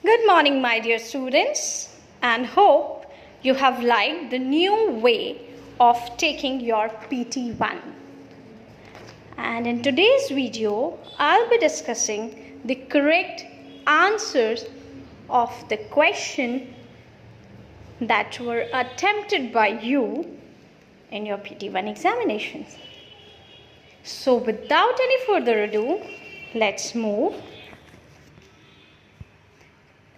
Good morning, my dear students, and hope you have liked the new way of taking your PT1. And in today's video, I'll be discussing the correct answers of the question that were attempted by you in your PT1 examinations. So without any further ado, let's move.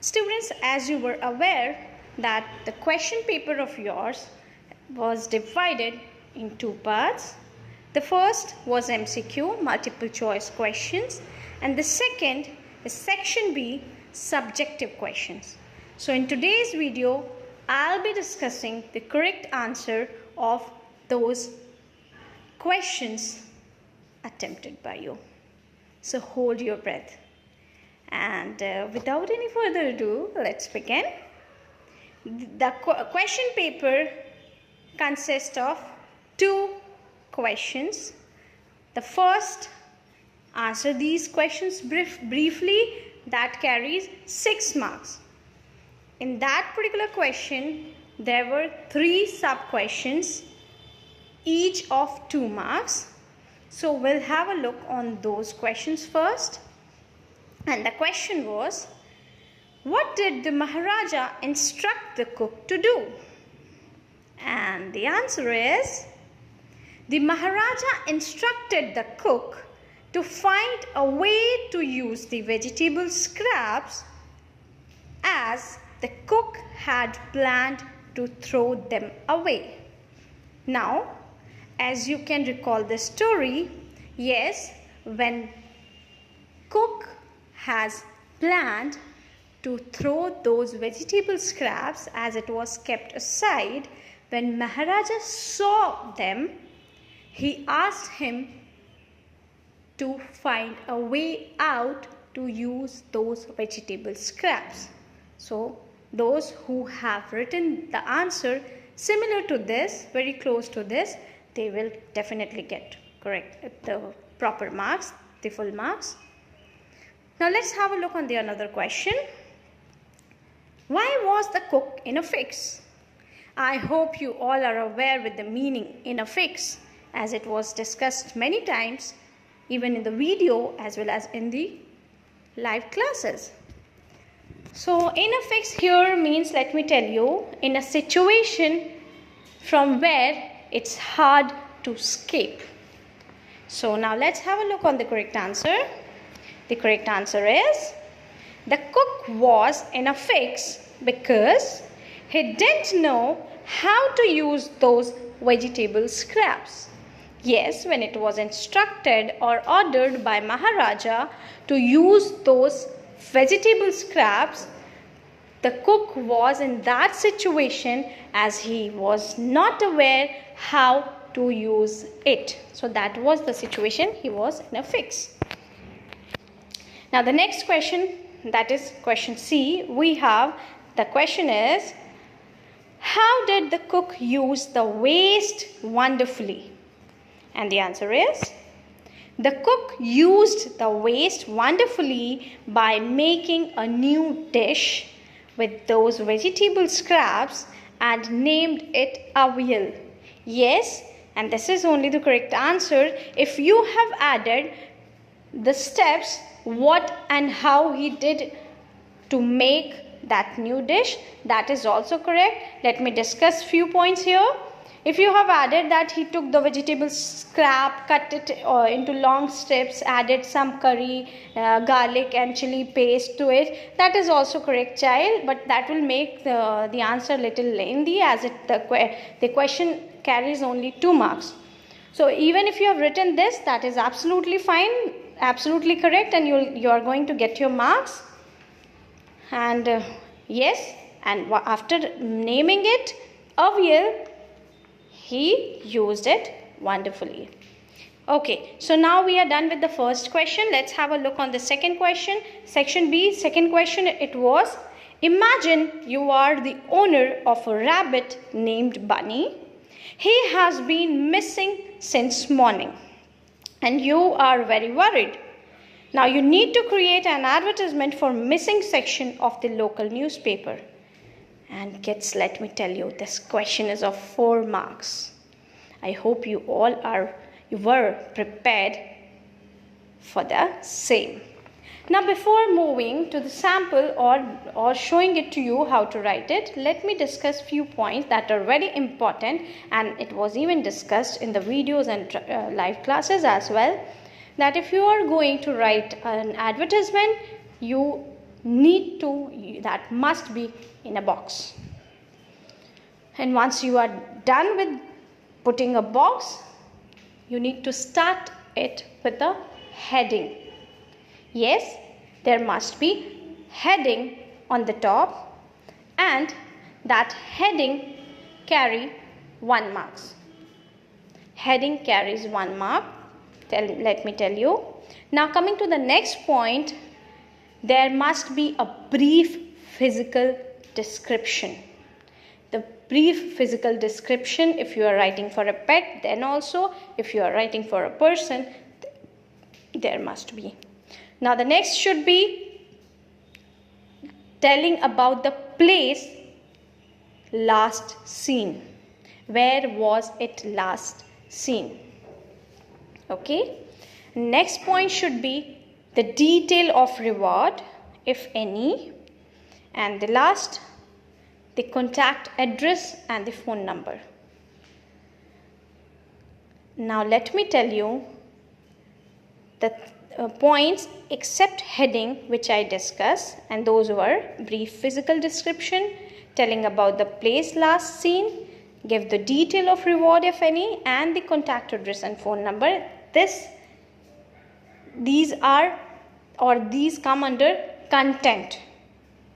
Students, as you were aware that the question paper of yours was divided in two parts. The first was MCQ, multiple choice questions, and the second is section B, subjective questions. So in today's video, I'll be discussing the correct answer of those questions attempted by you. So hold your breath. And without any further ado, let's begin. The question paper consists of two questions. The first, answer these questions briefly, that carries 6 marks. In that particular question, there were 3 sub-questions, each of 2 marks. So we'll have a look on those questions first. And the question was, what did the Maharaja instruct the cook to do? And the answer is, the Maharaja instructed the cook to find a way to use the vegetable scraps as the cook had planned to throw them away. Now, as you can recall the story, yes, when cook has planned to throw those vegetable scraps as it was kept aside, when Maharaja saw them, he asked him to find a way out to use those vegetable scraps. So those who have written the answer similar to this, very close to this, they will definitely get correct the proper marks, the full marks. Now let's have a look on the another question. Why was the cook in a fix? I hope you all are aware with the meaning in a fix, as it was discussed many times, even in the video as well as in the live classes. So in a fix here means, let me tell you, in a situation from where it's hard to escape. So now let's have a look on the correct answer. The correct answer is, the cook was in a fix because he didn't know how to use those vegetable scraps. Yes, when it was instructed or ordered by Maharaja to use those vegetable scraps, the cook was in that situation as he was not aware how to use it. So that was the situation, he was in a fix. Now the next question, that is question C, we have, the question is, how did the cook use the waste wonderfully? And the answer is, the cook used the waste wonderfully by making a new dish with those vegetable scraps and named it avial. Yes, and this is only the correct answer if you have added the steps what and how he did to make that new dish. That is also correct. Let me discuss few points here. If you have added that he took the vegetable scrap, cut it into long strips, added some curry, garlic and chili paste to it, that is also correct, child, but that will make the answer little lengthy, as the question carries only 2 marks. So even if you have written this, that is absolutely fine, absolutely correct, and you are going to get your marks. And yes, and after naming it avial, he used it wonderfully. Okay, so now we are done with the first question. Let's have a look on the second question. Section B, second question, it was, imagine you are the owner of a rabbit named Bunny. He has been missing since morning and you are very worried. Now you need to create an advertisement for missing section of the local newspaper. And kids, let me tell you, this question is of 4 marks. I hope you were prepared for the same. Now before moving to the sample or showing it to you how to write it, let me discuss few points that are very important, and it was even discussed in the videos and live classes as well, that if you are going to write an advertisement, that must be in a box. And once you are done with putting a box, you need to start it with a heading. Yes, there must be heading on the top, and that heading carry 1 mark. Heading carries 1 mark. Let me tell you. Now coming to the next point, there must be a brief physical description. The brief physical description, if you are writing for a pet, then also if you are writing for a person, there must be. Now the next should be telling about the place last seen. Where was it last seen? Okay. Next point should be the detail of reward, if any. And the last, the contact address and the phone number. Now let me tell you the points except heading which I discussed, and those were brief physical description, telling about the place last seen, give the detail of reward if any, and the contact address and phone number. These come under content.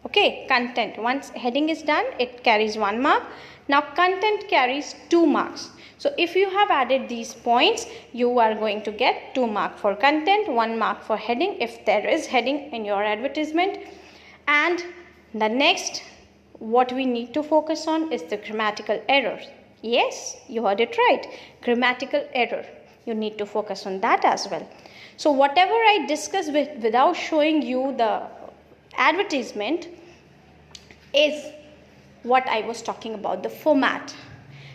Okay, content. Once heading is done, it carries 1 mark. Now content carries 2 marks. So if you have added these points, you are going to get 2 marks for content, 1 mark for heading if there is heading in your advertisement. And the next, what we need to focus on is the grammatical errors. Yes, you heard it right. Grammatical error. You need to focus on that as well. So whatever I discuss without showing you the advertisement is what I was talking about, the format.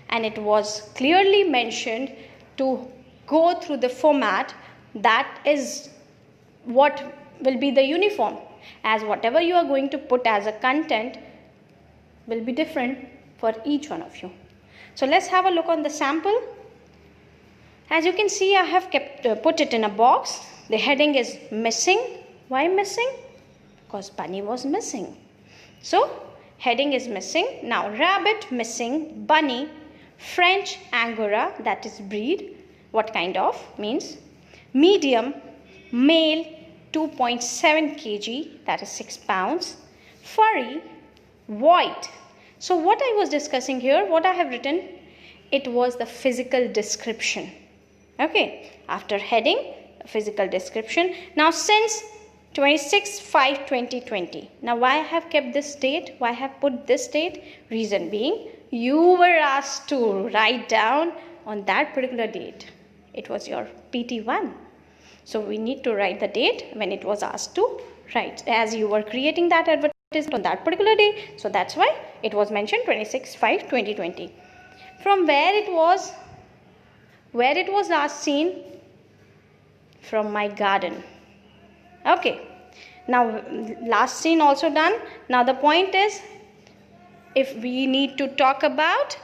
And it was clearly mentioned to go through the format. That is what will be the uniform, as whatever you are going to put as a content will be different for each one of you. So let's have a look on the sample. As you can see, I have put it in a box. The heading is missing. Why missing? Because bunny was missing. So heading is missing. Now rabbit missing, bunny, French Angora, that is breed. What kind of? Means medium, male, 2.7 kg, that is 6 pounds, furry, white. So what I was discussing here, what I have written, it was the physical description. Okay, after heading, physical description. Now since 26/5/2020, now why I have kept this date, why I have put this date? Reason being, you were asked to write down on that particular date. It was your PT1. So we need to write the date when it was asked to write, as you were creating that advertisement on that particular day. So that's why it was mentioned 26/5/2020. From where it was last seen? From my garden. Okay, now last scene also done. Now the point is, if we need to talk about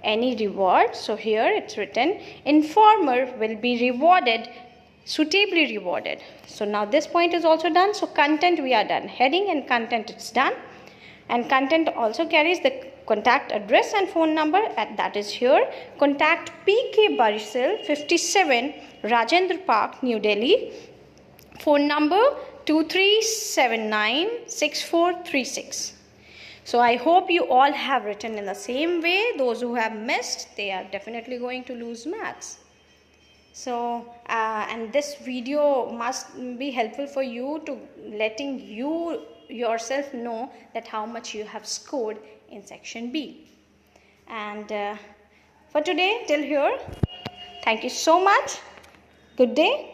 any reward, so here it's written, informer will be rewarded, suitably rewarded. So now this point is also done. So content we are done. Heading and content it's done. And content also carries the contact address and phone number, and that is here. Contact PK Barisal, 57 Rajendra Park, New Delhi. Phone number 23796436. So I hope you all have written in the same way. Those who have missed, they are definitely going to lose maths. So and this video must be helpful for you to letting you yourself know that how much you have scored in section B. And for today till here, thank you so much. Good day.